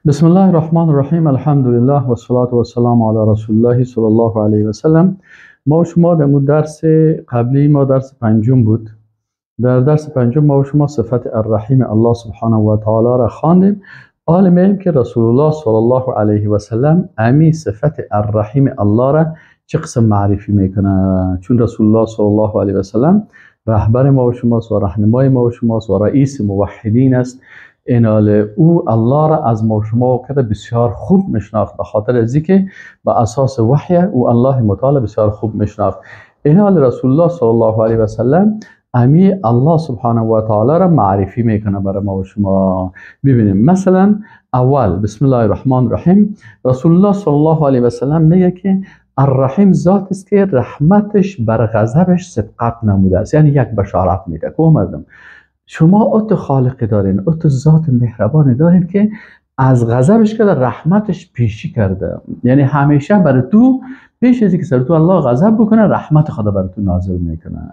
بسم الله الرحمن الرحیم. الحمد لله و الصلاة و السلام علی رسول الله صلی الله علیه و سلم. ما و شما در درس قبلی ما درس پنجم بود. در درس پنجم ما و شما صفت الرحیم الله سبحانه و تعالی را خواندیم. حال می‌بینیم که رسول الله صلی الله علیه و سلم امی صفت الرحیم الله را چه قسم معرفی میکنه؟ چون رسول الله صلی الله علیه و سلم رهبر ما و شماست و راهنمای ما و شماست و رئیس موحدین است. اینال او الله را از ما شما کرده بسیار خوب میشناخت، به خاطر از اینکه به اساس وحی او الله متعال بسیار خوب میشناخت. اینال رسول الله صلی الله علیه و سلم امی الله سبحانه و تعالی را معرفی میکنه برای ما و شما. ببینیم مثلا اول بسم الله الرحمن الرحیم رسول الله صلی الله علیه و سلم میگه که الرحیم ذات است که رحمتش بر غضبش سبقت نموده است. یعنی یک بشارت میده که مردم شما ات خالقی دارین، ات ذات مهربانی دارین که از غضبش کرده رحمتش پیشی کرده. یعنی همیشه برای تو پیش از اینکه سر تو الله غضب بکنه رحمت خدا برای تو نازل میکنه.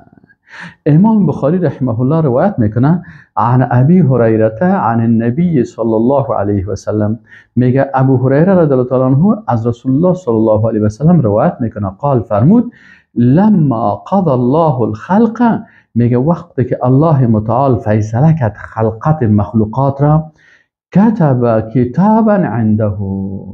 امام بخاری رحمه الله روایت میکنه عن ابی هریره عن النبی صلی الله علیه و سلم، میگه ابو هریره رضی الله تعالی عنه از رسول الله صلی الله علیه و سلم روایت میکنه قال فرمود لما قضى الله الخلق، میگه وقتی که الله متعال فیصله کرد خلقت مخلوقات را کتب کتابا عنده،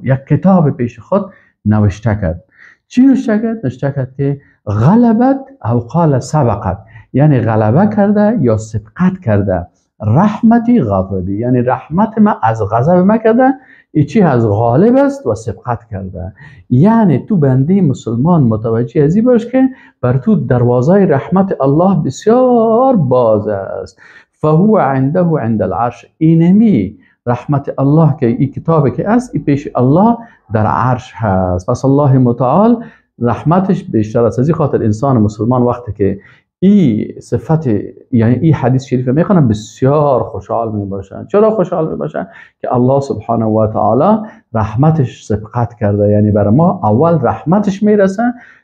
یک کتاب پیش خود نوشته کرد. چی نوشته کرد؟ نوشته کرد که غلبت او قال سبقت، یعنی غلبه کرده یا سبقت کرده رحمتی غضبی، یعنی رحمت ما از غضب ما کرده ایچی از غالب است و سبقت کرده. یعنی تو بنده مسلمان متوجه ازی باش که بر تو دروازه رحمت الله بسیار باز است. فهو عنده عند العرش، اینمی رحمت الله که این کتابی که است این پیش الله در عرش هست. پس الله متعال رحمتش بیشتر است. از این خاطر انسان مسلمان وقتی که این صفت یعنی این حدیث شریف میخوانن بسیار خوشحال میباشن. چرا خوشحال میباشن؟ که الله سبحانه و تعالی رحمتش سبقت کرده. یعنی برای ما اول رحمتش میرسه.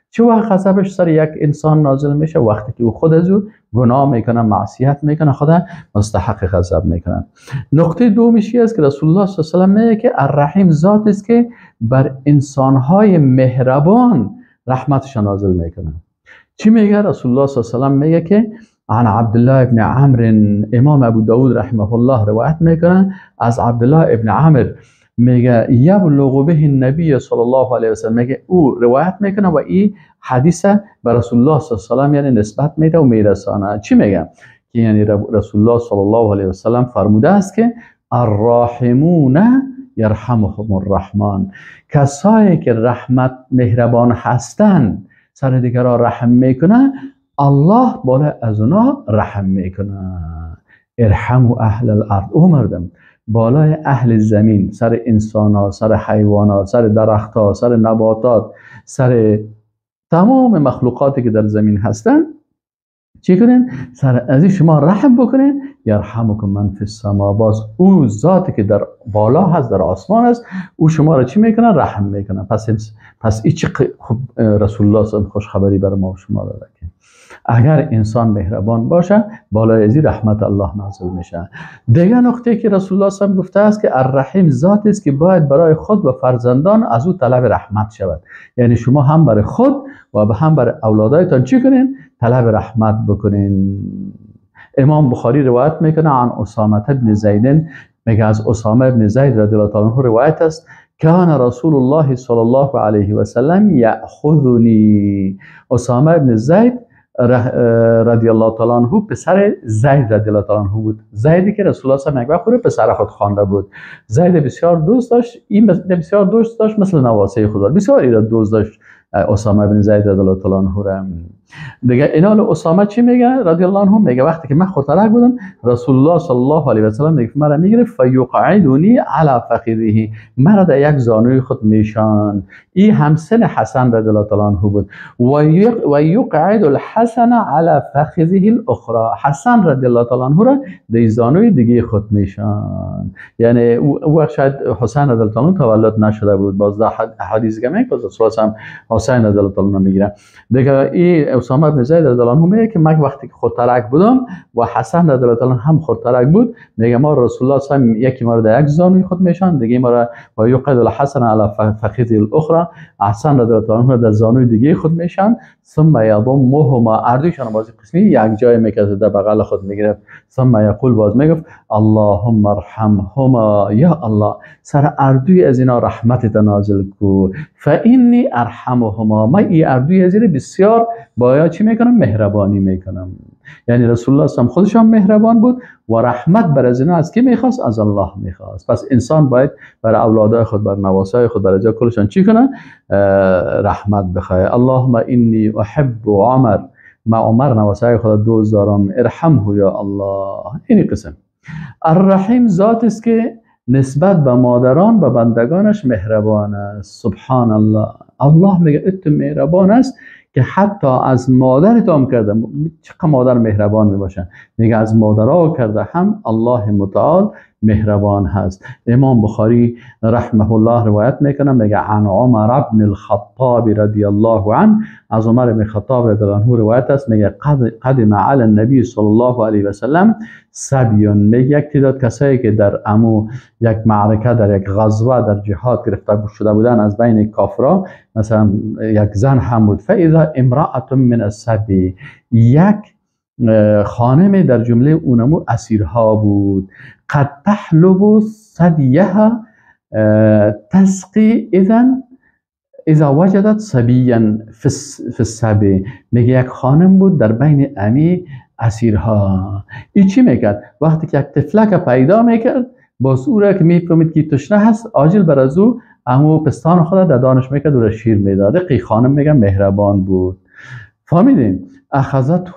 چه وقت غضبش سر یک انسان نازل میشه؟ وقتی که او خود از او گناه میکنه، معصیت میکنه، خدا مستحق غضب میکنه. نقطه دومیشی است که رسول الله صلی الله علیه و سلم میگه که الرحیم ذات است که بر انسانهای مهربان رحمتش نازل میکنه. چی میگه رسول الله صلی الله علیه و سلم؟ میگه که عن عبدالله ابن عمرو، امام ابو داود رحمه الله روایت میکنه از عبدالله ابن عمرو، میگه یبلغ به النبی صلی الله علیه و سلم، میگه او روایت میکنه و این حدیث به رسول الله صلی الله علیه و سلم یعنی نسبت میده و میرسانه. چی میگه؟ که یعنی رسول الله صلی الله علیه و سلم فرموده است که الراحمون یرحمهم الرحمن، کسایی که رحمت مهربان هستند سر دیگران رحم میکنه الله بالا از اونا رحم میکنه. ارحموا اهل الارض، او مردم بالای اهل زمین، سر انسان ها، سر حیوانات، سر درخت ها، سر نباتات، سر تمام مخلوقاتی که در زمین هستن چی کنین؟ سر از شما رحم بکنین. یرحمکم من فی السما، باز او ذاتی که در بالا هست در آسمان است او شما را چی میکنه؟ رحم میکنه. پس این چه خوب رسول الله صلی الله خوش خبری برای ما و شما داده که اگر انسان مهربان باشه بالای ازی رحمت الله نازل میشه. دیگه نقطه که رسول الله صلی الله گفته است که الرحیم ذاتی است که باید برای خود و فرزندان از او طلب رحمت شود. یعنی شما هم برای خود و هم برای اولادایتان چی کنین؟ طلب رحمت بکنین. امام بخاری روایت میکنه عن اسامه بن زید، میگه از اسامه بن زید رضی الله تعالی عنه روایت است کان رسول الله صلی الله علیه و سلم یاخذنی، اسامه بن زید رضی الله تعالی عنه پسر زید رضی الله تعالی عنه بود. زیدی که رسول الله صلی الله علیه و سلم پسر خود خوانده بود. زید بسیار دوست داشت، این بسیار دوست داشت مثل نواسه خدا، بسیار ایراد دوست داشت اسامه بن زید رضی الله تعالی عنه را. دیگه اینال اسامه چی میگه رضی الله عنه؟ میگه وقتی که من خورترک بودم رسول الله صلی الله علیه و سلم میگه مرا میگیره فیقعدونی علی فخذه، مرا در یک زانوی خود میشان. این همسن حسن رضی الله تعالی عنه بود. و یقعد الحسن علی فخذه الاخرى، حسن رضی الله تعالی عنه را در زانوی دیگه خود میشان. یعنی او وقت شاید حسین رضی الله تعالی عنه تولد نشده بود. باز حدیث که میگه رسول الله حسین رضی الله تعالی عنه میگیره. دیگه این اسامه بن زید رضی الله عنه میگه که من وقتی که خودترک بودم و حسن رضی الله تعالی عنه هم خودترک بود، میگه ما رسول الله صلی الله علیه و یکی ما رو در یک زانوی خود میشان، دیگه ما را و یقید الحسن علی فخذ الاخرى، حسن رضی الله تعالی عنه در زانوی دیگه خود میشان، ثم یضمهما، اردوشان باز قسمی یک جای میکرد در بغل خود میگرفت، ثم یقول باز میگفت اللهم ارحمهما، یا الله سر اردوی از اینا رحمت نازل کو، فانی ارحمهما، من این اردوی از اینا بسیار باید چی میکنم؟ مهربانی میکنم. یعنی رسول الله صلی الله علیه و خودش هم مهربان بود و رحمت بر از اینا از کی میخواست؟ از الله میخواست. پس انسان باید بر اولادای خود، بر نواسای خود، بر از کلشان چی کنه؟ رحمت بخواه. اللهم انی احب عمر، ما عمر نواسای خود دوست دارم، ارحمه یا الله. این قسم. الرحیم ذات است که نسبت به مادران و بندگانش مهربان است. سبحان الله. الله میگه ات مهربان است که حتی از مادرت هم کرده. چقدر مادر مهربان میباشن. میگه از مادرها کرده هم الله متعال مهربان هست. امام بخاری رحمه الله روایت میکنه، میگه عن عمر بن الخطاب رضی الله عنه، از عمر بن الخطاب رضی الله عنه روایت است، میگه قدم علی النبی صلی الله علیه و سلم سبیون، میگه یک تعداد کسایی که در یک معرکه، در یک غزوه، در جهاد گرفتار شده بودن از بین کافرها، مثلا یک زن هم بود، فاذا امرأة من السبی، یک خانم در جمله اونمو اسیرها بود، قد تحلب ثدیها تسقی اذا وجدت صبیا فی السبی، میگه یک خانم بود در بین امی اسیرها. این چی میکرد؟ وقتی که یک تفلک پیدا میکرد، با صورت که میفهمید که تشنه هست، عاجل بر از او امو پستان خود در دانش میکرد و شیر میداد. قی خانم میگه مهربان بود. فهمیدین؟ اخذته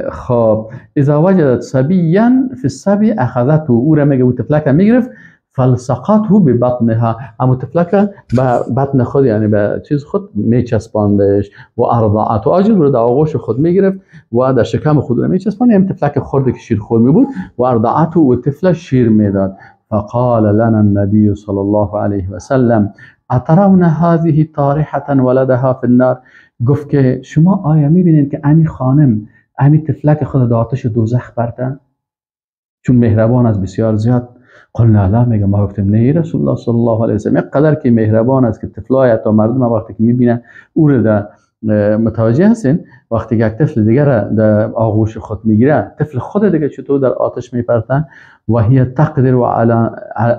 خواب اذا وجدت صبیا فی السبی اخذته، او را میگه او تفلک میگرفت، فلسقته ببطنها، اما تفلک به بطن خود، یعنی به چیز خود میچسباندش، و ارضعته، آجیل رو در آغوش خود میگرفت و در شکم خود رو میچسباند، یعنی تفلک خورده که شیر خور می بود، و ارضعته، و طفل شیر میداد. فقال لنا النبي صلی الله علیه و سلم اترون هذه طارحة ولدها في النار، گفت که شما آیا میبینید که امی خانم امی تفلک خود در آتش دوزخ برده؟ چون مهربان است بسیار زیاد. قلنا لا، میگه ما گفتیم نه رسول الله صلی الله علیه و سلم، قدر که مهربان است که طفلای تا مردم وقتی که میبینه او رو در متوجه هستین، وقتی یک طفل دیگر در آغوش خود میگیره، طفل خود دیگه چطور در آتش میپرتن، و هی تقدر و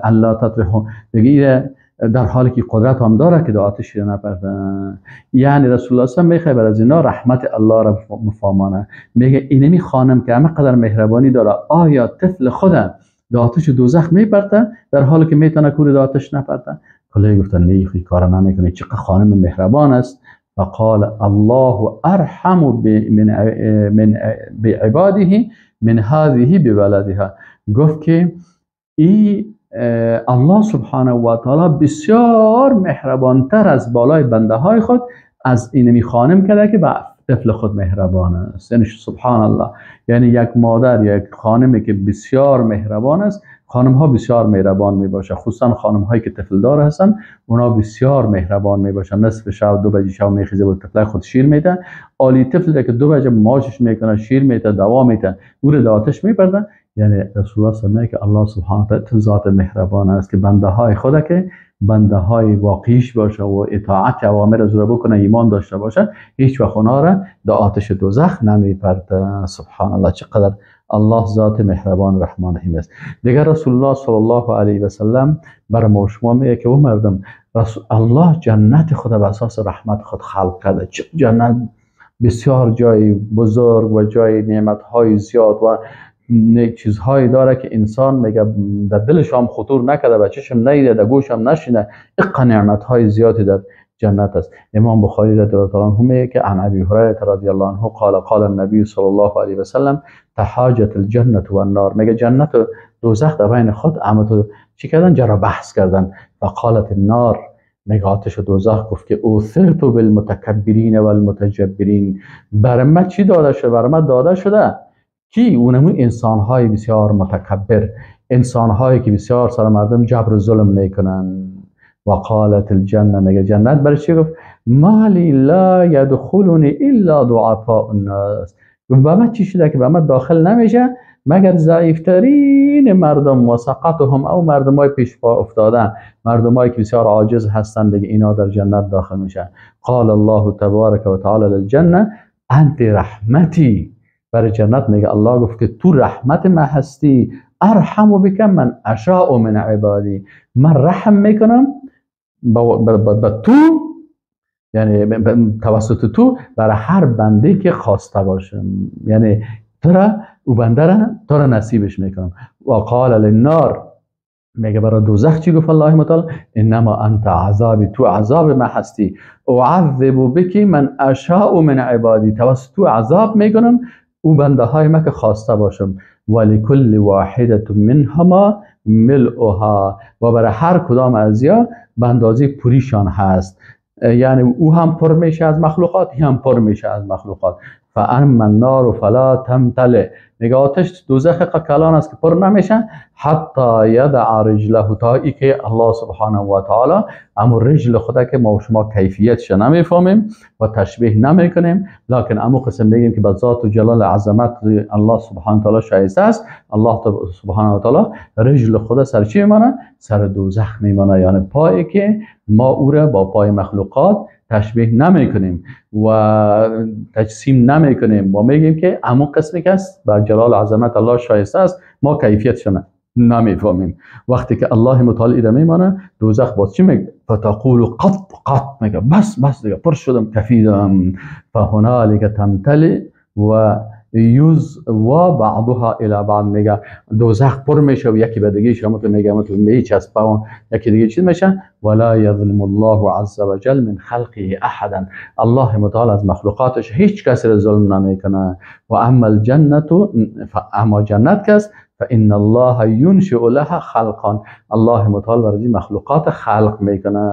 علا تطرحه، دیگه در حالی که قدرت هم داره که در آتش رو نپرتن. یعنی رسول الله صلی الله علیه و سلم میخواد از اینا رحمت الله را بفهمانه. میگه اینمی خانم که همه قدر مهربانی داره، آیا طفل خود در آتش دوزخ میپرته در حالی که میتونه کور در آتش نپرته؟ کلی گفتن نه، این کار نمیکنه، چقدر خانم مهربان است. فقال الله ارحم بعباده من هذه بولدها، گفت که این الله سبحانه و تعالی بسیار مهربانتر از بالای بنده های خود از اینمی خانم کرده که به طفل خود مهربان است. یعنی سبحان الله، یعنی یک مادر، یک خانمی که بسیار مهربان است. خانم ها بسیار مهربان می باشه، خصوصا خانم هایی که طفل دار هستن، اونا بسیار مهربان می باشن. نصف شب 2 بجه شب میخیزه و طفل خود شیر میده، عالی طفل که 2 بجه ماشش میکنه، شیر میده، دوا میده، او رو آتش میپردن. یعنی رسول الله صلی الله علیه و آله که الله سبحانه و تعالی ذات مهربان است که بنده های خود که بنده های واقعیش باشه و اطاعت اوامر از او بکنه، ایمان داشته باشه، هیچ وقت اونا را در آتش دوزخ نمیپرده. سبحان الله، چقدر الله ذات مهربان و رحمان رحیم است. دیگر رسول الله صلی الله علیه و سلم بر ما شما میگه که او مردم، الله جنت خود به اساس رحمت خود خلق کرده. جنت بسیار جای بزرگ و جای نعمت های زیاد و چیزهایی داره که انسان میگه در دلش هم خطور نکرده، به چشم نیده، در گوش هم نشینه. اقا نعمت های زیادی در جنت است. امام بخاری رضی الله عنه میگه که عن ابی هریره رضی الله عنه قال النبی صلی الله علیه و سلم تحاجت الجنه و النار، میگه جنت و دوزخ در بین خود اما تو چی کردن؟ جرا بحث کردن. فقالت النار، میگه آتش و دوزخ گفت که اوثرت بالمتکبرین و المتجبرین، بر من چی داده شده؟ بر من داده شده کی؟ اونمون انسان‌های بسیار متکبر، انسان‌هایی که بسیار سر مردم جبر و ظلم میکنن و قالت الجنه، میگه جنت برای چی گفت مالی لا یدخلنی الا ضعفاء الناس، و من چی شده که به من داخل نمیشه مگر ضعیفترین مردم و سقطهم، او مردمای پیش پا افتادن، مردمایی که بسیار عاجز هستند، دیگه اینا در جنت داخل میشن. قال الله تبارک و تعالی للجنه انت رحمتی، برای جنت میگه الله گفت که تو رحمت من هستی، ارحم بک من اشاء من عبادی، من رحم میکنم با تو، یعنی توسط تو برای هر بنده که خواسته باشم، یعنی تو را او بنده را تو را نصیبش میکنم. و قال للنار، میگه برای دوزخ چی گفت الله متعال انما انت عذابی، تو عذاب ما هستی، اعذب بک من اشاء من عبادی، توسط تو عذاب میکنم او بنده های ما که خواسته باشم. ولکل واحده منهما ملؤها، و برای هر کدام از یا به اندازه پوریشان هست، یعنی او هم پر میشه از مخلوقات، هم پر میشه از مخلوقات. فاما النار فلا تمتلئ، میگه آتش دوزخ کلان است که پر نمیشه حتی یدع رجله، تا ای که الله سبحانه و تعالی امو رجل خدا که ما و شما کیفیتش نمیفهمیم و تشبیه نمیکنیم، لکن امو قسم میگیم که به ذات و جلال عظمت الله سبحانه و تعالی شایسته است. الله سبحانه و تعالی رجل خدا سر چی میمانه؟ سر دوزخ میمانه، یعنی پایی که ما او را با پای مخلوقات تشبیه نمی کنیم و تجسیم نمی کنیم و میگیم که امو قسمی که است با جلال عظمت الله شایسته است، ما کیفیتش نمیفهمیم. وقتی که الله متعال را میمانه، دوزخ باز چی میگه؟ فتقول قط میگه بس دیگه پر شدم کفیدم. فهنالک تمتلئ و یوز و بعضها الی بعض، میگه دوزخ پر میشه و یکی به دیگه شما تو میگه مثل میچسبه و یکی دیگه چیز میشه. ولا یظلم الله عز وجل من خلقه احدا، الله متعال از مخلوقاتش هیچ کسی را ظلم نمیکنه. و اما الجنه، اما جنت کس فان الله ينشئ لها خلقا، الله متعال برای مخلوقات خلق میکنه،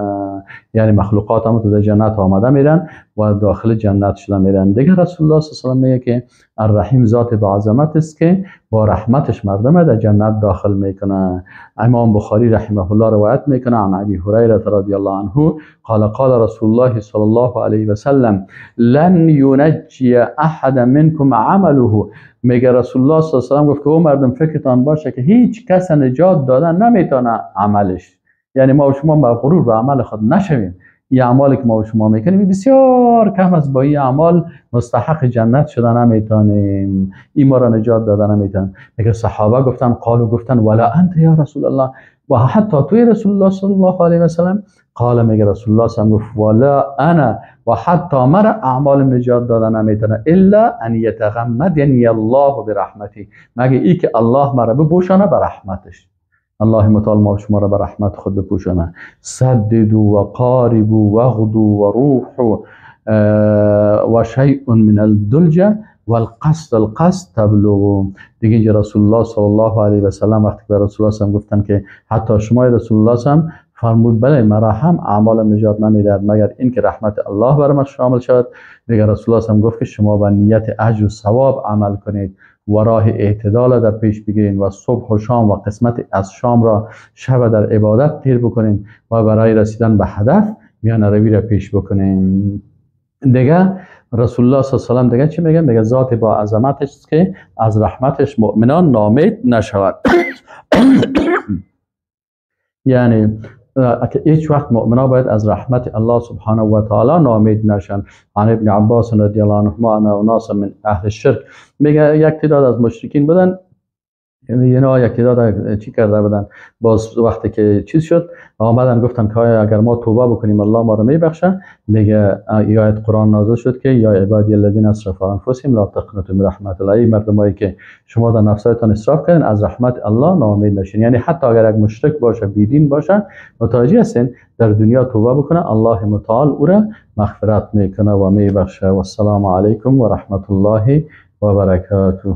یعنی مخلوقات هم تو در جنت آمده میرن و داخل جنت شده میرن. دیگه رسول الله صلی الله علیه و سلم میگه که الرحیم ذات با عظمت است که با رحمتش مردم در جنت داخل میکنه. امام بخاری رحمه الله روایت میکنه عن ابی هریره رضی الله عنه قال قال رسول الله صلی الله علیه و سلم لن ینجی احد منکم عمله، میگه رسول الله صلی الله علیه و سلم گفت که او مردم فکرتان باشه که هیچ کس نجات دادن نمیتونه عملش، یعنی ما و شما با غرور به عمل خود نشویم. این اعمالی که ما و شما میکنیم بسیار کم است، با این اعمال مستحق جنت شدن نمیتونیم، این ما را نجات دادن نمیتونیم. میگه صحابه گفتن ولا انت یا رسول الله، و حتی توی رسول الله صلی الله علیه و سلم قال، میگه رسول الله صلی الله علیه و سلم گفت ولا انا، و حتی مرا اعمال نجات دادن نمیتونه الا ان یتغمدنی الله برحمتی، مگه ای که الله مرا بپوشانه به رحمتش. الله متعال ما شما را به رحمت خود بپوشانه. سددوا و قاربوا واغدوا و روحوا و شیء من الدلجه القصد تبلغ. دیگه اینجا رسول الله صلی الله علیه و سلم وقتی به رسول الله گفتن که حتی شما رسول الله هم فرمود بله مرا هم اعمالم نجات نمیدهد مگر اینکه رحمت الله بر من شامل شود. دیگه رسول الله هم گفت که شما با نیت اجر و ثواب عمل کنید و راه اعتدال در پیش بگیرید و صبح و شام و قسمت از شام را شب در عبادت تیر بکنید و برای رسیدن به هدف میان روی را پیش بکنید. دیگه رسول الله صلی الله علیه و سلم دیگه چی میگه؟ میگه ذات با عظمتش است که از رحمتش مؤمنان ناامید نشود. یعنی که هیچ وقت مؤمنان باید از رحمت الله سبحانه و تعالی ناامید نشن. عن ابن عباس رضی الله عنهما ان اناس من اهل الشرك، میگه یک تعداد از مشرکین بودن، یعنی یک تعداد چی کرده بودن، باز وقتی که چیز شد آمدن گفتن که اگر ما توبه بکنیم الله ما رو میبخشه. میگه آیت قرآن نازل شد که یا عبادی الذین اسرفوا انفسهم لا تقنطوا من رحمت الله، ای مردمایی که شما در نفساتتان اسراف کردین از رحمت الله ناامید نشین. یعنی حتی اگر یک مشرک باشه بیدین باشه متوجه هستین در دنیا توبه بکنه الله متعال او را مغفرت میکنه و میبخشه. و السلام علیکم و رحمت الله و برکاته.